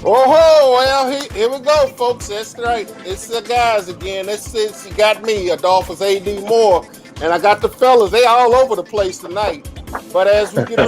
Oh, well, here we go, folks. That's right. It's the guys again. It's you got me, Adolphus A.D. Moore, and I got the fellas. They all over the place tonight. But as we get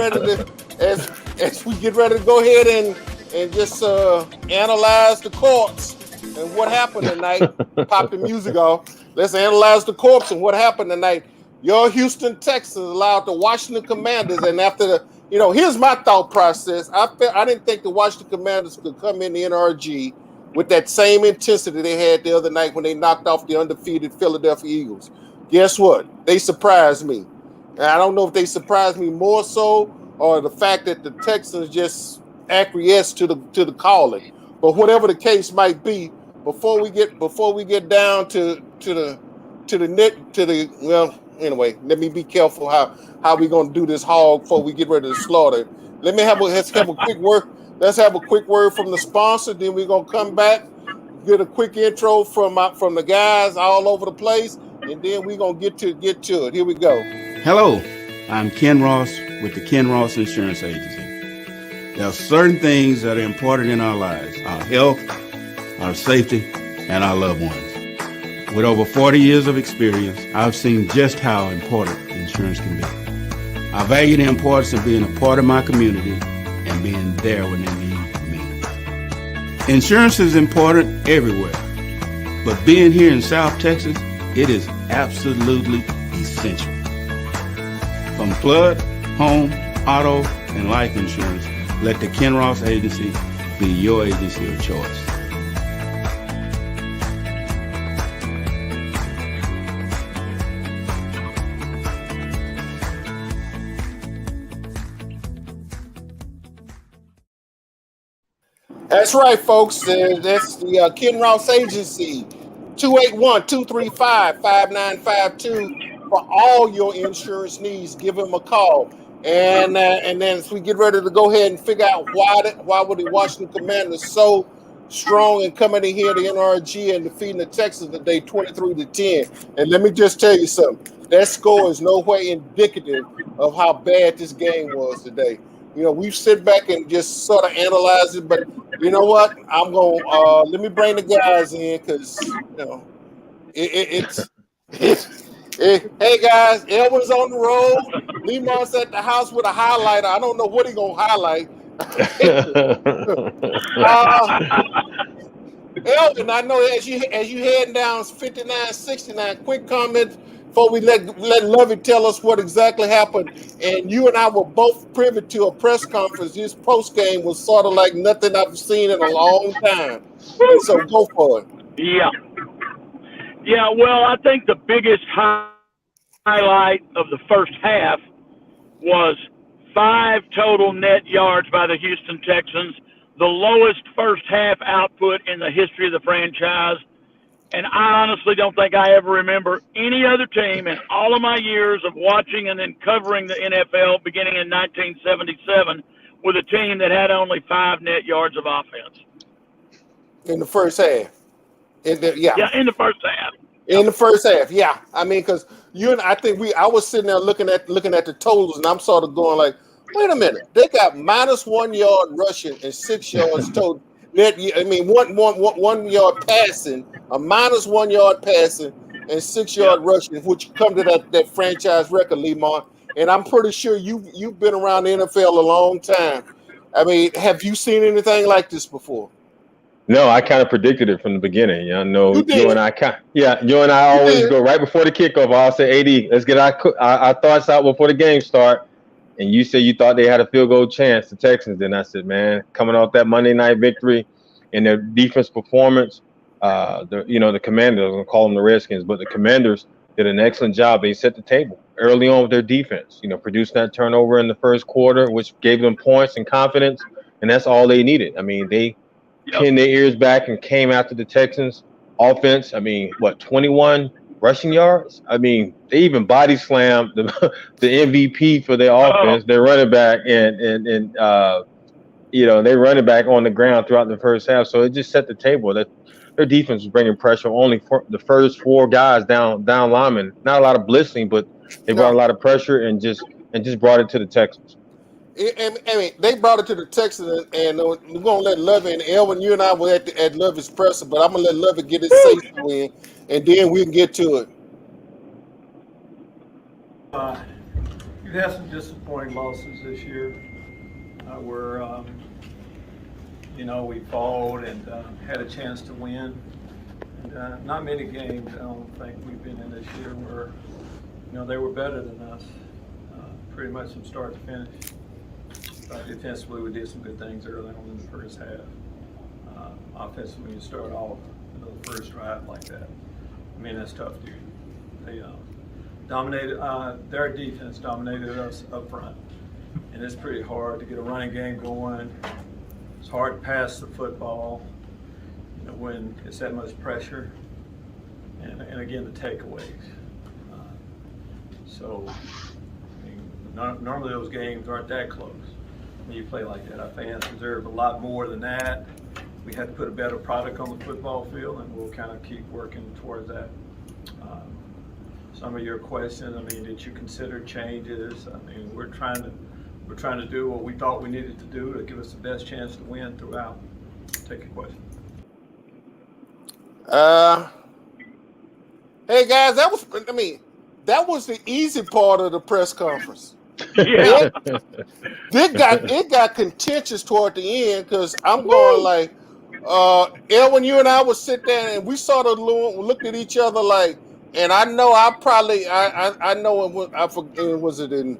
ready to go ahead and just analyze the corpse and what happened tonight, pop the music off. Let's analyze the corpse and what happened tonight. Your Houston Texans allowed the Washington Commanders, and after here's my thought process. I didn't think the Washington Commanders could come in the NRG with that same intensity they had the other night when they knocked off the undefeated Philadelphia Eagles. Guess what? They surprised me. And I don't know if they surprised me more so or the fact that the Texans just acquiesced to the calling. But whatever the case might be, before we get down to the well, anyway, let me be careful how we gonna do this hog before we get ready to slaughter. Let's have a quick word. Let's have a quick word from the sponsor. Then we're gonna come back, get a quick intro from the guys all over the place, and then we're gonna get to it. Here we go. Hello, I'm Ken Ross with the Ken Ross Insurance Agency. There are certain things that are important in our lives: our health, our safety, and our loved ones. With over 40 years of experience, I've seen just how important insurance can be. I value the importance of being a part of my community and being there when they need me. Insurance is important everywhere, but being here in South Texas, it is absolutely essential. From flood, home, auto, and life insurance, let the Ken Ross Agency be your agency of choice. That's right, folks. That's the Ken Ross Agency, 281-235-5952 for all your insurance needs. Give them a call. And then as we get ready to go ahead and figure out why were the Washington Commanders so strong in coming in here to NRG and defeating the Texans today 23-10. And let me just tell you something. That score is no way indicative of how bad this game was today. We've sit back and just sort of analyze it, but you know what? I'm going to let me bring the guys in because, hey guys, Elvin's on the road. Lemon's at the house with a highlighter. I don't know what he's going to highlight. Elvin, I know as you heading down 59-69, quick comment before we let Lovey tell us what exactly happened. And you and I were both privy to a press conference. This post game was sort of like nothing I've seen in a long time. And so go for it. Yeah. Well, I think the biggest highlight of the first half was 5 total net yards by the Houston Texans, the lowest first half output in the history of the franchise. And I honestly don't think I ever remember any other team in all of my years of watching and then covering the NFL beginning in 1977 with a team that had only 5 net yards of offense. In the first half. In the first half. In the first half, yeah. I mean, because I was sitting there looking at the totals, and I'm sort of going like, wait a minute, they got -1 yard rushing and 6 yards total. I mean, one yard passing, a -1 yard passing, and 6 yard rushing, which come to that franchise record, Lemon. And I'm pretty sure you've been around the NFL a long time. I mean, have you seen anything like this before? No, I kind of predicted it from the beginning. I know you and I always go right before the kickoff. I'll say, AD, let's get our thoughts out before the game start. And you said you thought they had a field goal chance, the Texans. And I said, man, coming off that Monday night victory and their defense performance, the Commanders, I'm going to call them the Redskins, but the Commanders did an excellent job. They set the table early on with their defense, produced that turnover in the first quarter, which gave them points and confidence. And that's all they needed. I mean, they pinned their ears back and came after the Texans offense. I mean, 21 rushing yards? I mean, they even body slammed the MVP for their offense, their running back, and they running back on the ground throughout the first half. So it just set the table that their defense was bringing pressure only for the first 4 guys down linemen. Not a lot of blitzing, but they brought a lot of pressure and just brought it to the Texans. I mean, they brought it to the Texans, and we're gonna let Lovey and Elvin. You and I were at Lovey's presser, but I'm gonna let Lovey get his say so in, and then we can get to it. You've had some disappointing losses this year. We fought and had a chance to win. And not many games I don't think we've been in this year where, they were better than us, pretty much from start to finish. Defensively, we did some good things early on in the first half. Offensively, you start off the first drive like that. I mean, that's tough, dude. They dominated. Their defense dominated us up front, and it's pretty hard to get a running game going. It's hard to pass the football, when it's that much pressure, and again the takeaways. Normally those games aren't that close when you play like that. Our fans deserve a lot more than that. We had to put a better product on the football field, and we'll kind of keep working towards that. Some of your questions, did you consider changes? We're trying to do what we thought we needed to do to give us the best chance to win throughout. Take your question. Hey guys, that was the easy part of the press conference. Yeah. It got contentious toward the end because I'm going like, Elwin, you and I would sit there and we sort of looked at each other like, and I know I know was it in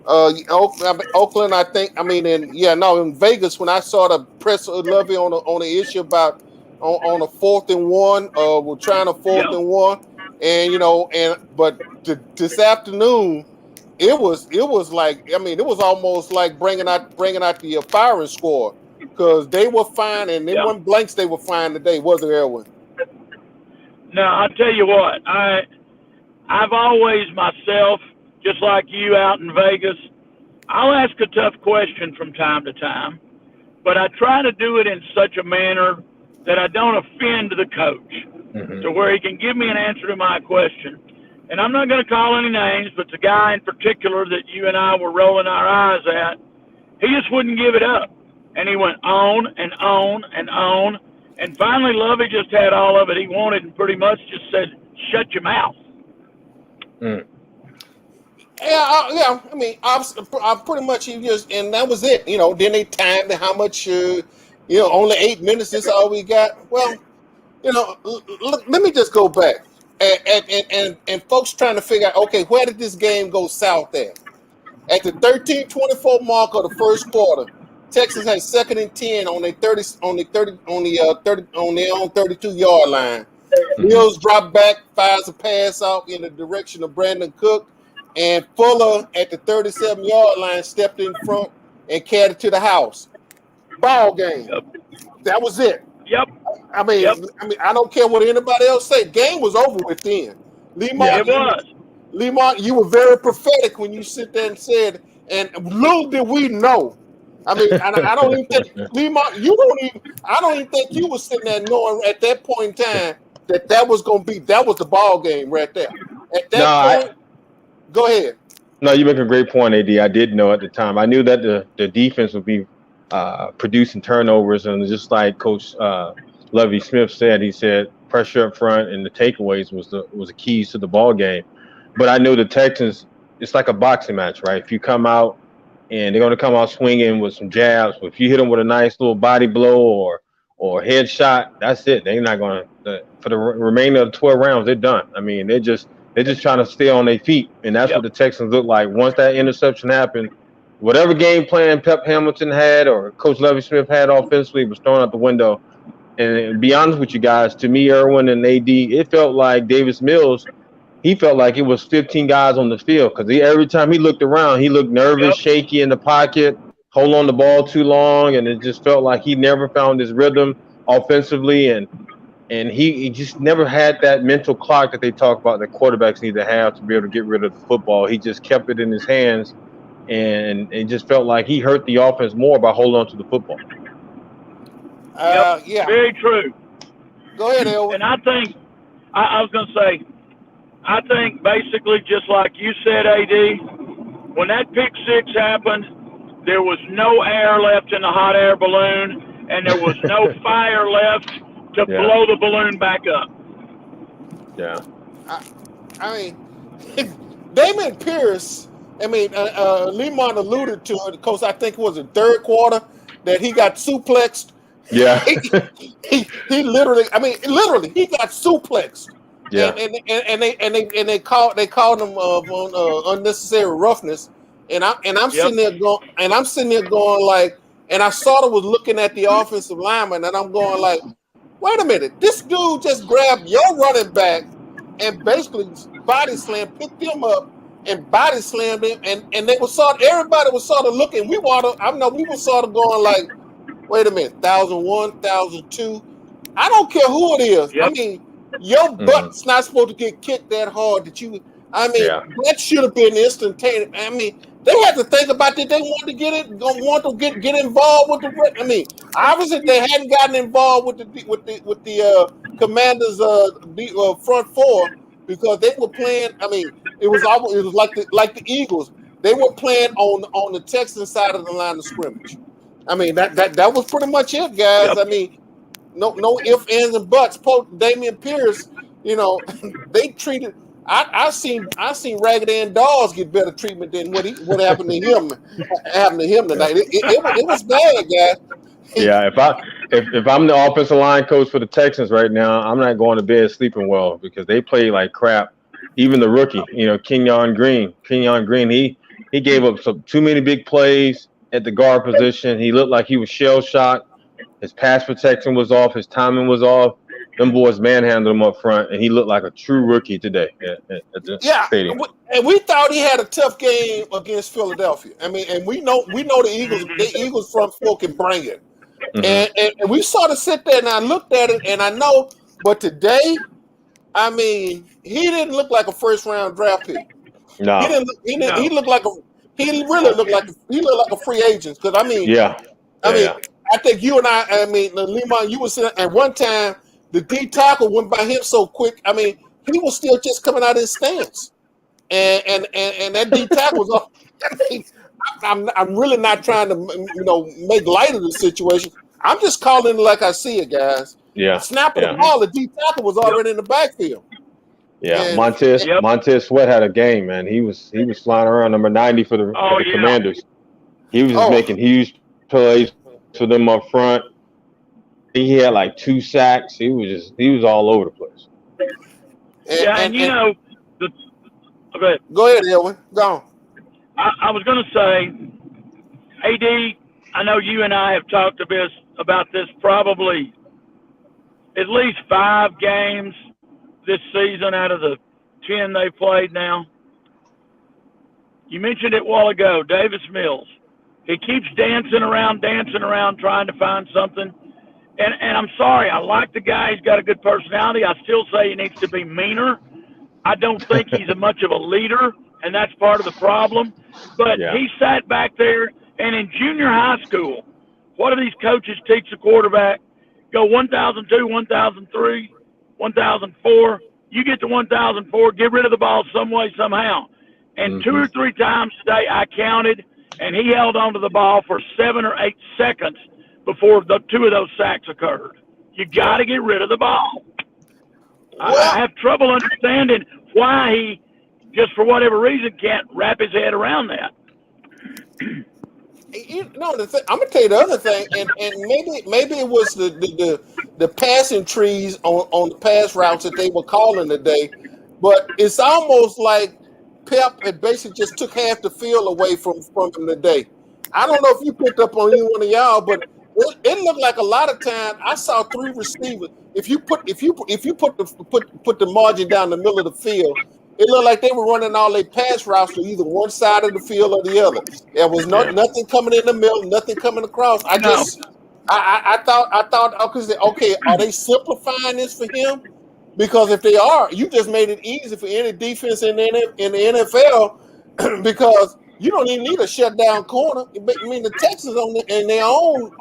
Oakland, I think. In Vegas when I saw the press Lovey on the issue about on a 4th and 1, we're trying a 4th and 1, and this afternoon it was like it was almost like bringing out the firing squad because they were fine and they weren't blanks. They were fine today, was it, Elwin? No, I'll tell you what. I've always myself, just like you out in Vegas, I'll ask a tough question from time to time, but I try to do it in such a manner that I don't offend the coach, to where he can give me an answer to my question. And I'm not going to call any names, but the guy in particular that you and I were rolling our eyes at, he just wouldn't give it up. And he went on and on and on. And finally, Lovey just had all of it he wanted and pretty much just said, shut your mouth. Yeah. I pretty much just, and that was it. Then they timed how much, only 8 minutes is all we got. Well, let me just go back. And folks trying to figure out, okay, where did this game go south at? At the 13:24 mark of the first quarter, Texas had 2nd and 10 on their 32-yard line. Mills dropped back, fires a pass out in the direction of Brandon Cook, and Fuller at the 37-yard line stepped in front and carried it to the house. Ball game. That was it. Yep. I don't care what anybody else say. Game was over with then. Lee Martin, you were very prophetic when you sit there and said, and little did we know. I don't even think Lee Martin, I don't even think you were sitting there knowing at that point in time that was the ball game right there. At that point, go ahead. No, you make a great point, AD. I did know at the time. I knew that the defense would be producing turnovers, and just like Coach Lovey Smith said, he said pressure up front and the takeaways was the keys to the ball game. But I know the Texans, it's like a boxing match, right? If you come out and they're going to come out swinging with some jabs, but if you hit them with a nice little body blow or headshot, that's it. They're not going to for the remainder of the 12 rounds. They're done. They're just trying to stay on their feet, and that's what the Texans look like. Once that interception happened, whatever game plan Pep Hamilton had or Coach Lovey Smith had offensively was thrown out the window. And to be honest with you guys, to me, Irwin and AD, it felt like Davis Mills, he felt like it was 15 guys on the field because every time he looked around, he looked nervous, shaky in the pocket, hold on the ball too long, and it just felt like he never found his rhythm offensively, and he just never had that mental clock that they talk about that quarterbacks need to have to be able to get rid of the football. He just kept it in his hands, and it just felt like he hurt the offense more by holding on to the football. Yeah, very true. Go ahead, Elwin. And I think I was going to say, I think basically just like you said, AD, when that pick six happened, there was no air left in the hot air balloon, and there was no fire left to blow the balloon back up. Yeah. I mean, Damon Pierce, I mean, Lemon alluded to it because I think it was the third quarter that he got suplexed. Yeah. he literally, I mean, literally, he got suplexed. Yeah. And they called him on unnecessary roughness. And I'm sitting there going like, and I sort of was looking at the offensive lineman, and I'm going like, wait a minute, this dude just grabbed your running back and basically body slammed, picked him up and body slammed him, and they were everybody was sort of looking. We were sort of going like, wait a minute, 1,001, 1,002. I don't care who it is. Yep. I mean, your butt's not supposed to get kicked that hard that you. I mean, that should have been instantaneous. I mean, they had to think about that. They wanted to get involved with the. I mean, obviously they hadn't gotten involved with the Commanders' front four because they were playing. I mean, it was like the Eagles. They were playing on the Texans side of the line of scrimmage. I mean, that was pretty much it, guys. Yep. I mean, no ifs, ands, and buts. Damian Pierce, they treated. I seen Ragged Ann Dawes get better treatment than what happened to him. Tonight. It was bad, guys. Yeah, if I'm the offensive line coach for the Texans right now, I'm not going to bed sleeping well because they play like crap. Even the rookie, Kenyon Green, he gave up too many big plays at the guard position. He looked like he was shell shocked. His pass protection was off. His timing was off. Them boys manhandled him up front, and he looked like a true rookie today at the stadium. And we thought he had a tough game against Philadelphia. I mean, and we know the Eagles front four can bring it. Mm-hmm. And we sort of sit there and I looked at it and I know, but today, I mean, he didn't look like a first round draft pick. No, he looked like he looked like a free agent. Because I mean, I think you and I mean, Lemon, you were sitting at one time. The D tackle went by him so quick. I mean, he was still just coming out of his stance, and that D tackle was off. I mean, I'm really not trying to make light of the situation. I'm just calling it like I see it, guys. Yeah, snapping the ball. The D tackle was already in the backfield. Yeah, and Montez Sweat had a game, man. He was flying around number 90 for the Commanders. He was just making huge plays for them up front. He had like 2 sacks. He was all over the place. Go ahead, Elwin. Go on. I was going to say, AD, I know you and I have talked a bit about this probably at least 5 games this season out of the 10 they played now. You mentioned it a while ago, Davis Mills. He keeps dancing around, trying to find something. And I'm sorry, I like the guy. He's got a good personality. I still say he needs to be meaner. I don't think he's much of a leader, and that's part of the problem. But he sat back there, and in junior high school, what do these coaches teach the quarterback? Go 1,002, 1,003, 1,004. You get to 1,004, get rid of the ball some way, somehow. And 2 or 3 times today I counted, and he held onto the ball for 7 or 8 seconds before 2 of those sacks occurred. You got to get rid of the ball. I have trouble understanding why he, just for whatever reason, can't wrap his head around that. I'm gonna tell you the other thing, and maybe it was the passing trees on the pass routes that they were calling today, but it's almost like Pep had basically just took half the field away from him today. I don't know if you picked up on any one of y'all, but it looked like a lot of times I saw 3 receivers. If you put the margin down the middle of the field, it looked like they were running all their pass routes to either one side of the field or the other. There was nothing coming in the middle, nothing coming across. I thought, okay, are they simplifying this for him? Because if they are, you just made it easy for any defense in the NFL because you don't even need a shutdown corner. I mean, the Texans in their own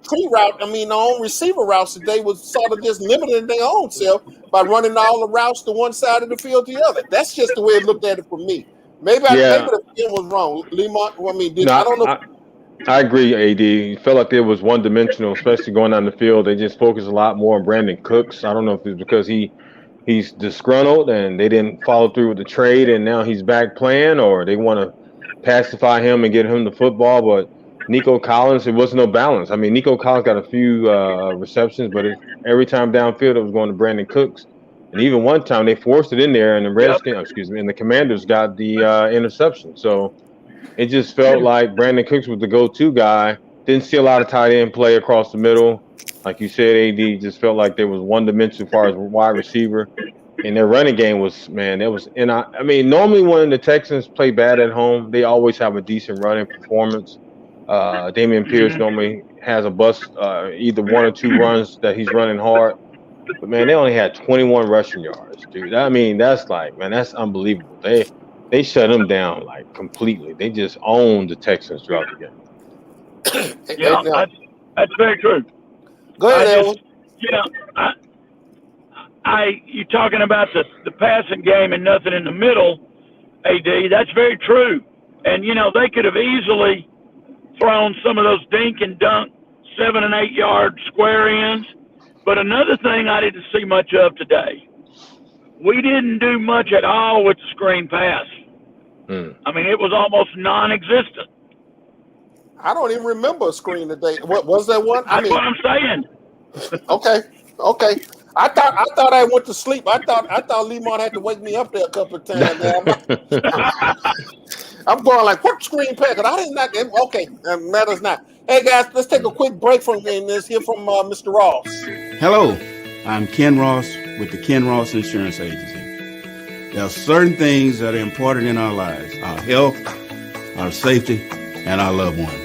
tree route, their own receiver routes today was sort of just limiting their own self by running all the routes to one side of the field to the other. That's just the way it looked at it for me. Maybe the film was wrong. Lemont, I mean, I don't know. I agree, AD. It felt like it was one-dimensional, especially going down the field. They just focused a lot more on Brandon Cooks. I don't know if it's because he's disgruntled and they didn't follow through with the trade, and now he's back playing, or they want to pacify him and get him the football. But Nico Collins, it was no balance. I mean, Nico Collins got a few receptions, but every time downfield it was going to Brandon Cooks. And even one time they forced it in there, and the Redskins, and the Commanders got the interception. So it just felt like Brandon Cooks was the go-to guy. Didn't see a lot of tight end play across the middle. Like you said, AD just felt like there was one dimension as far as wide receiver. And their running game was, man, it was. And I mean, normally when the Texans play bad at home, they always have a decent running performance. Damian Pierce normally has a bust, either one or two runs that he's running hard. But man, they only had 21 rushing yards, dude. I mean, that's like, man, that's unbelievable. They shut them down like completely. They just owned the Texans throughout the game. Yeah, that's very true. Go ahead, Elwin. You talking about the passing game and nothing in the middle, AD. That's very true. And they could have easily thrown some of those dink and dunk 7 and 8 yard square ends. But another thing I didn't see much of today, we didn't do much at all with the screen pass. I mean, it was almost non-existent. I don't even remember a screen today. What was that one? That's what I'm saying. Okay. I thought I went to sleep. I thought Lemont had to wake me up there a couple of times. I'm going like, what screen pass? I did not. Okay, matters not. Hey guys, let's take a quick break from this. Hear from Mr. Ross. Hello, I'm Ken Ross with the Ken Ross Insurance Agency. There are certain things that are important in our lives: our health, our safety, and our loved ones.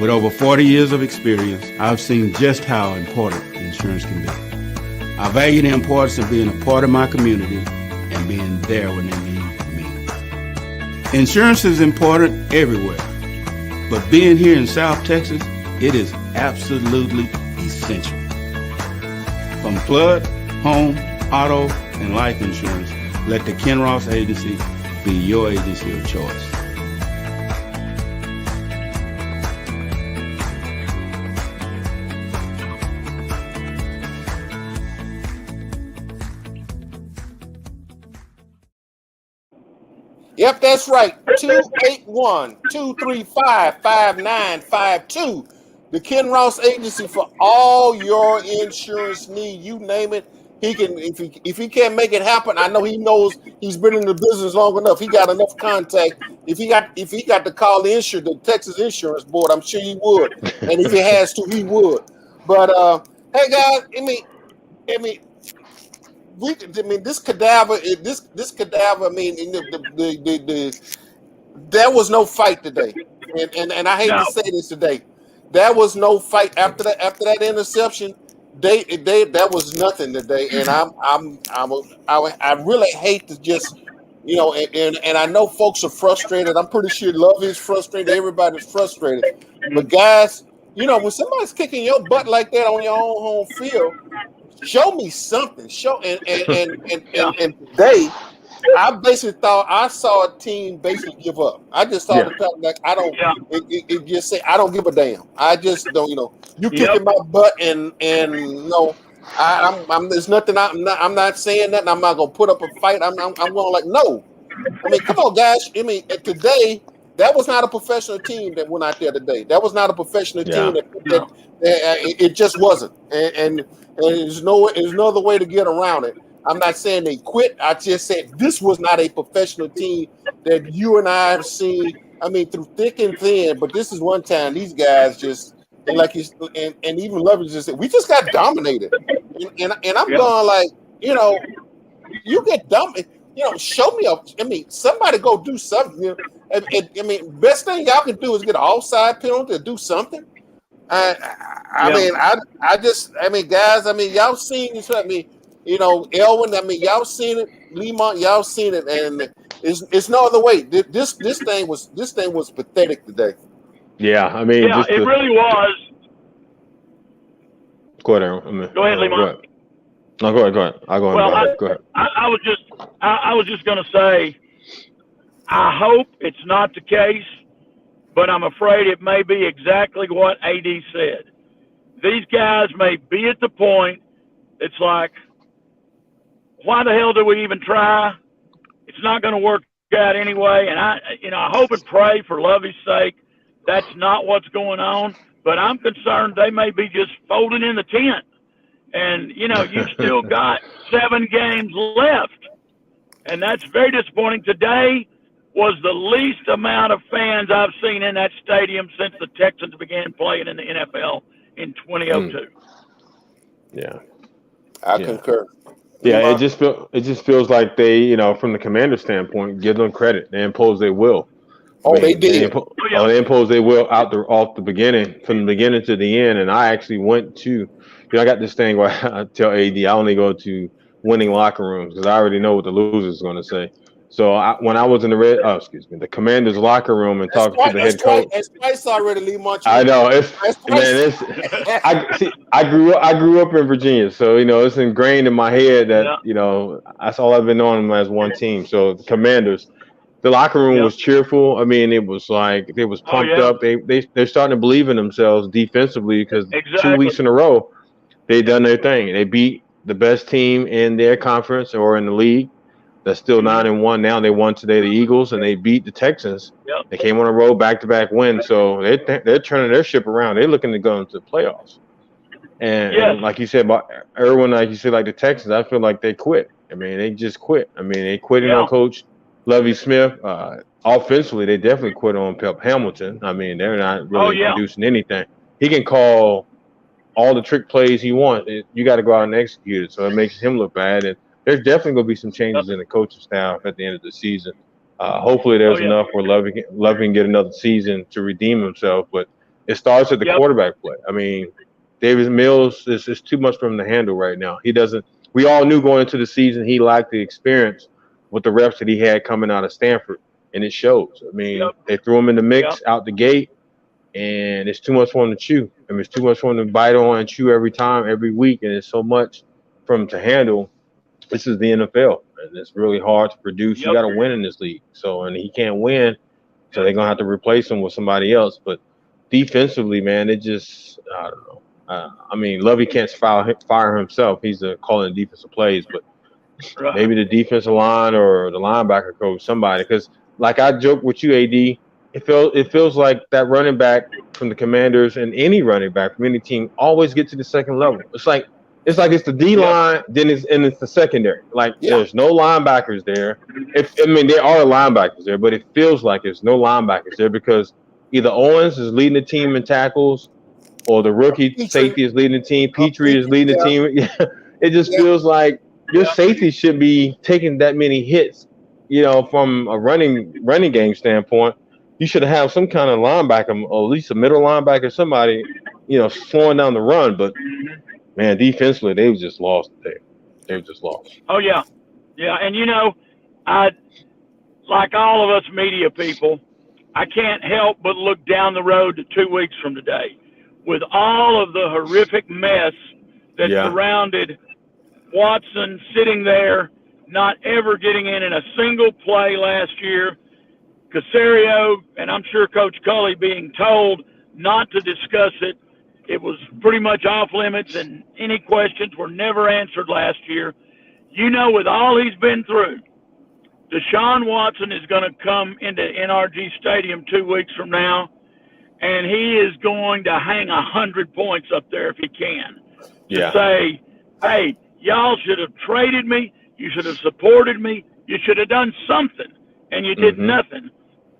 With over 40 years of experience, I've seen just how important insurance can be. I value the importance of being a part of my community and being there when they need me. Insurance is important everywhere, but being here in South Texas, it is absolutely essential. From flood, home, auto, and life insurance, let the Ken Ross Agency be your agency of choice. Yep, that's right. 281-235-5952. The Ken Ross Agency for all your insurance need. You name it. He can, if he can't make it happen. I know he knows. He's been in the business long enough. He got enough contact. If he got to call the Texas Insurance Board, I'm sure he would. And if he has to, he would. But hey guys, this cadaver. I mean, there was no fight today, and I hate to say this today. There was no fight after that interception. That was nothing today, and I really hate to just, and I know folks are frustrated. I'm pretty sure Love is frustrated. Everybody's frustrated, but guys, when somebody's kicking your butt like that on your own home field, show me something. And today, I basically thought I saw a team basically give up. I just thought like I don't. It just say I don't give a damn. I just don't. You kicking my butt, and no, I'm. There's nothing. I'm not saying nothing. I'm not gonna put up a fight. I'm going like no. I mean, come on, guys. I mean, today that was not a professional team that went out there today. That was not a professional team. That it just wasn't. And there's no other way to get around it. I'm not saying they quit. I just said this was not a professional team that you and I have seen. I mean, through thick and thin. But this is one time these guys just and even Lovett just said we just got dominated. And I'm going like, you get dominated. Show me I mean, somebody go do something. I mean, best thing y'all can do is get an offside penalty or do something. I mean, guys. I mean, y'all seen this. I mean. Elwin, I mean, y'all seen it. Lemont, y'all seen it, and it's no other way. This thing was pathetic today. Yeah, I mean, it really was. Go ahead, Aaron. Go ahead, Lemont. No, go ahead. I'll go ahead. Go ahead. I was just going to say, I hope it's not the case, but I'm afraid it may be exactly what AD said. These guys may be at the point, it's like, why the hell do we even try? It's not going to work out anyway. And I hope and pray for Lovey's sake that's not what's going on. But I'm concerned they may be just folding in the tent. And, you've still got 7 games left. And that's very disappointing. Today was the least amount of fans I've seen in that stadium since the Texans began playing in the NFL in 2002. Yeah. I concur. Yeah, it just feels like they, from the Commander standpoint, give them credit. They impose their will. They did. They impose their will off the beginning, from the beginning to the end. And I actually went to, I got this thing where I tell AD I only go to winning locker rooms because I already know what the loser is going to say. So when I was in the Commander's locker room and talking to the head coach, that's twice already, Lee Munch. I know I grew up in Virginia, so it's ingrained in my head that that's all I've been knowing them as one team. So the Commanders, the locker room was cheerful. I mean, it was like they was pumped up. They're starting to believe in themselves defensively because 2 weeks in a row they done their thing. They beat the best team in their conference or in the league. That's still 9-1 now. They won today, the Eagles, and they beat the Texans. Yep. They came on a road back-to-back win, so they're turning their ship around. They're looking to go into the playoffs. And like you said about Irwin, like you said, like the Texans, I feel like they quit. I mean, they just quit. I mean, they quitting on Coach Lovie Smith. Offensively, they definitely quit on Pep Hamilton. I mean, they're not really producing anything. He can call all the trick plays he wants. You got to go out and execute it, so it makes him look bad. And there's definitely going to be some changes in the coaching staff at the end of the season. Hopefully there's enough where Lovey can get another season to redeem himself. But it starts at the quarterback play. I mean, Davis Mills is too much for him to handle right now. He doesn't – we all knew going into the season he lacked the experience with the reps that he had coming out of Stanford, and it shows. I mean, they threw him in the mix out the gate, and it's too much for him to chew. I mean, it's too much for him to bite on and chew every time, every week, and it's so much for him to handle. This is the NFL, and it's really hard to produce. You got to win in this league. So, and he can't win, so they're going to have to replace him with somebody else. But defensively, man, it just, I don't know. I mean, Lovey can't fire himself. He's calling defensive plays, but maybe the defensive line or the linebacker coach, somebody. Because, like I joked with you, AD, it feels like that running back from the Commanders and any running back from any team always get to the second level. It's like it's the D line, then it's the secondary. Like there's no linebackers there. There are linebackers there, but it feels like there's no linebackers there because either Owens is leading the team in tackles, or the rookie safety is leading the team. Petrie is leading the team. It just feels like your safety should be taking that many hits. From a running game standpoint, you should have some kind of linebacker, or at least a middle linebacker, somebody, slowing down the run, but. Man, defensively, they've just lost today. They've just lost. Oh, yeah. Yeah, and, I like all of us media people, I can't help but look down the road to 2 weeks from today with all of the horrific mess that surrounded Watson sitting there, not ever getting in a single play last year. Caserio, and I'm sure Coach Culley being told not to discuss it. It was pretty much off limits, and any questions were never answered last year. With all he's been through, Deshaun Watson is going to come into NRG Stadium 2 weeks from now, and he is going to hang 100 points up there if he can. To say, hey, y'all should have traded me. You should have supported me. You should have done something, and you did nothing.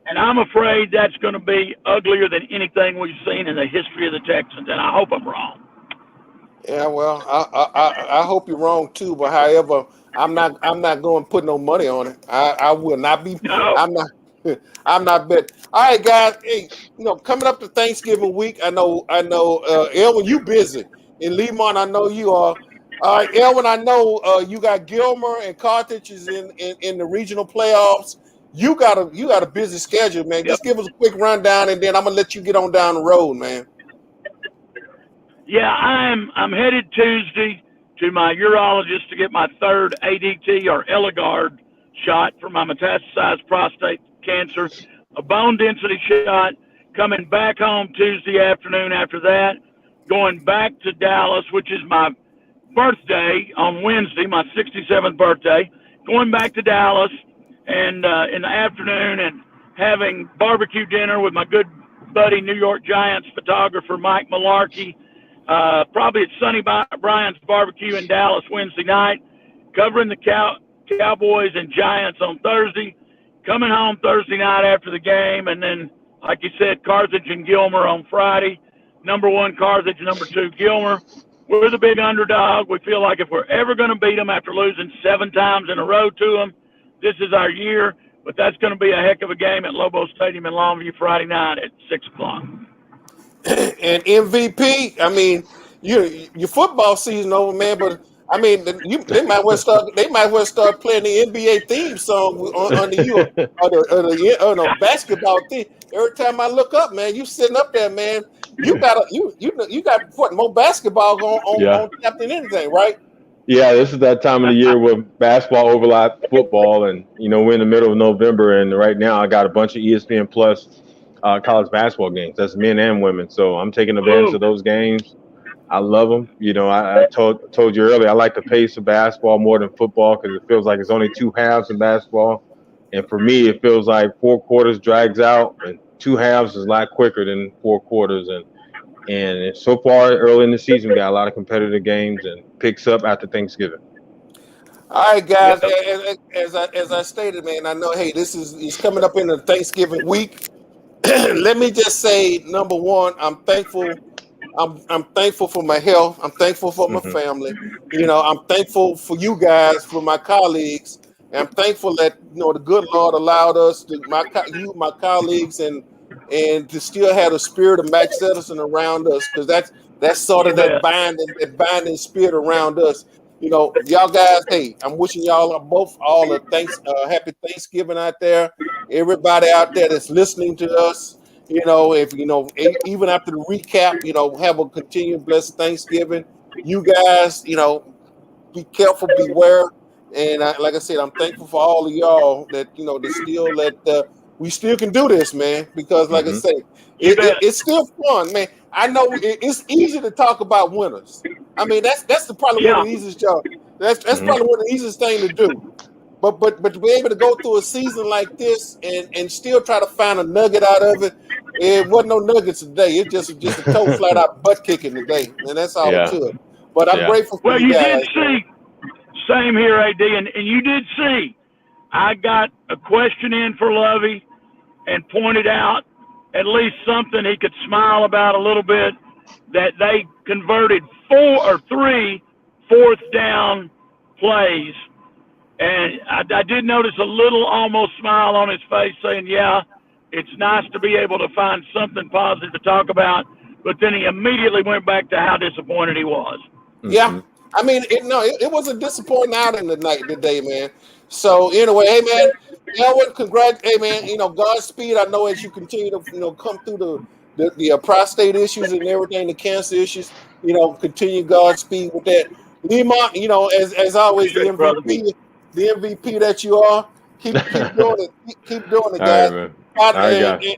And I'm afraid that's going to be uglier than anything we've seen in the history of the Texans, and I hope I'm wrong. Yeah, well, I hope you're wrong too. But however, I'm not going to put no money on it. I will not be. No. I'm not betting. All right, guys. Hey, coming up to Thanksgiving week, I know. Elwin, you busy. In Lemont, I know you are. All right, Elwin, I know you got Gilmer and Carthage is in the regional playoffs. You got a busy schedule, man. Just give us a quick rundown, and then I'm gonna let you get on down the road, man. Yeah, I'm headed Tuesday to my urologist to get my third ADT or Eligard shot for my metastasized prostate cancer, a bone density shot, coming back home Tuesday afternoon after that, going back to Dallas, which is my birthday on Wednesday, my 67th birthday, going back to Dallas and in the afternoon and having barbecue dinner with my good buddy, New York Giants photographer Mike Malarkey, probably at Sonny Bryant's barbecue in Dallas Wednesday night, covering the Cowboys and Giants on Thursday, coming home Thursday night after the game, and then, like you said, Carthage and Gilmer on Friday. Number 1 Carthage, number 2 Gilmer. We're the big underdog. We feel like if we're ever going to beat them after losing 7 times in a row to them, this is our year. But that's going to be a heck of a game at Lobo Stadium in Longview Friday night at 6 o'clock. And MVP, I mean, your football season over, man. But I mean, they might well start playing the NBA theme song under you or the basketball theme. Every time I look up, man, you sitting up there, man. You got what, more basketball on tap than anything, right? Yeah, this is that time of the year where basketball overlaps football, and we're in the middle of November, and right now I got a bunch of ESPN Plus college basketball games. That's men and women, so I'm taking advantage of those games. I love them. I told you earlier, I like the pace of basketball more than football because it feels like it's only 2 halves in basketball, and for me, it feels like 4 quarters drags out, and 2 halves is a lot quicker than 4 quarters, and so far early in the season, we got a lot of competitive games and picks up after Thanksgiving. All right, guys. As I stated, man, I know. Hey, it's coming up in the Thanksgiving week. Let me just say, number 1, I'm thankful. I'm thankful for my health. I'm thankful for my family. I'm thankful for you guys, for my colleagues. And I'm thankful that the good Lord allowed us my colleagues, and to still have the spirit of Max Edison around us, because that's sort of that binding spirit around us. Y'all guys. Hey, I'm wishing y'all both all a happy Thanksgiving out there. Everybody out there that's listening to us. If even after the recap, have a continued blessed Thanksgiving. You guys, be careful, beware. And like I said, I'm thankful for all of y'all that we still can do this, man. Because like I say, it's still fun, man. I know it's easy to talk about winners. I mean, that's probably one of the easiest job. That's probably one of the easiest thing to do. But to be able to go through a season like this and still try to find a nugget out of it, it wasn't no nuggets today. It's just a toe flat out butt kicking today, and that's all it took. But I'm grateful for you guys. Did see. Same here, AD, and you did see. I got a question in for Lovey and pointed out at least something he could smile about a little bit, that they converted 4 or 3 fourth down plays. And I did notice a little almost smile on his face saying, yeah, it's nice to be able to find something positive to talk about. But then he immediately went back to how disappointed he was. Yeah. I mean, it was a disappointing outing today, man. So anyway, hey man, Elwin, congrats, hey man. Godspeed. I know as you continue to come through the prostate issues and everything, the cancer issues, continue Godspeed with that. Lima, as always, the MVP that you are, keep doing it. Keep doing it, guys. All right,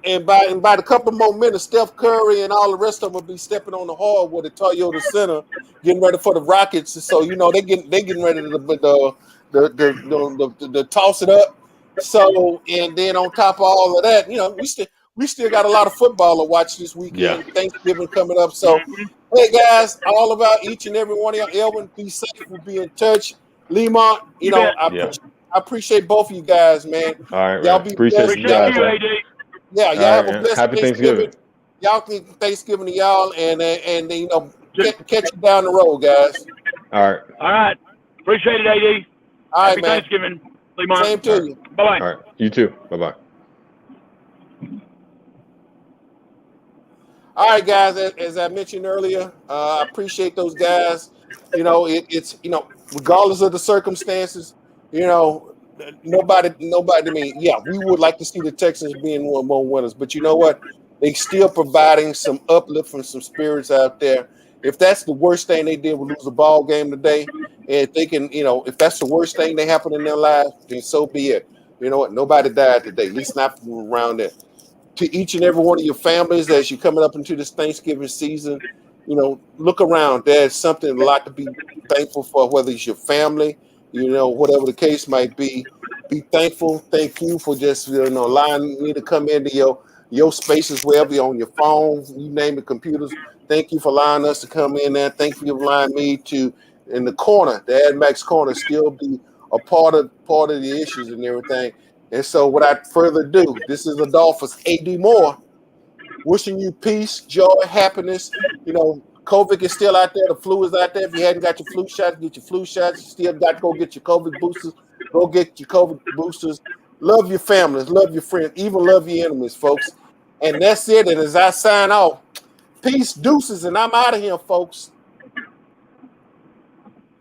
and by the couple more minutes, Steph Curry and all the rest of them will be stepping on the hardwood at Toyota Center, getting ready for the Rockets. So they getting ready to toss it up. So and then on top of all of that, we still got a lot of football to watch this weekend. Yeah. Thanksgiving coming up. So hey guys, all about each and every one of y'all. Elvin, be safe. We'll be in touch. Lemont, I appreciate both of you guys, man. All right, y'all man. Be appreciate you guys. Yeah, y'all have a blessed Happy Thanksgiving. Y'all can Thanksgiving to y'all, and catch you down the road, guys. All right. Appreciate it, AD. All right, Happy man. Thanksgiving, Lemont. Same to you. Bye-bye. right. You too. Bye-bye. All right, guys. As I mentioned earlier, I appreciate those guys. It's regardless of the circumstances, nobody. I mean, yeah, we would like to see the Texans being one more winners, but you know what? They still providing some uplift and some spirits out there. If that's the worst thing they did, was lose a ball game today, and if they can, if that's the worst thing that happened in their lives, then so be it. You know what? Nobody died today, at least not from around there. To each and every one of your families as you're coming up into this Thanksgiving season, you know, look around. There's something a lot to be thankful for, whether it's your family, you know, whatever the case might be. Be thankful. Thank you for just, you know, allowing me to come into your spaces, wherever you're on your phone, you name it, computers. Thank you for allowing us to come in there. Thank you for allowing me to, in the corner, the ADMAX corner, still be a part of the issues and everything. And so, without further ado, this is Adolphus A.D. Moore, wishing you peace, joy, happiness. You know, COVID is still out there. The flu is out there. If you hadn't got your flu shots, get your flu shots. You still got to go get your COVID boosters. Go get your COVID boosters. Love your families. Love your friends. Even love your enemies, folks. And that's it. And as I sign off, peace, deuces, and I'm out of here, folks.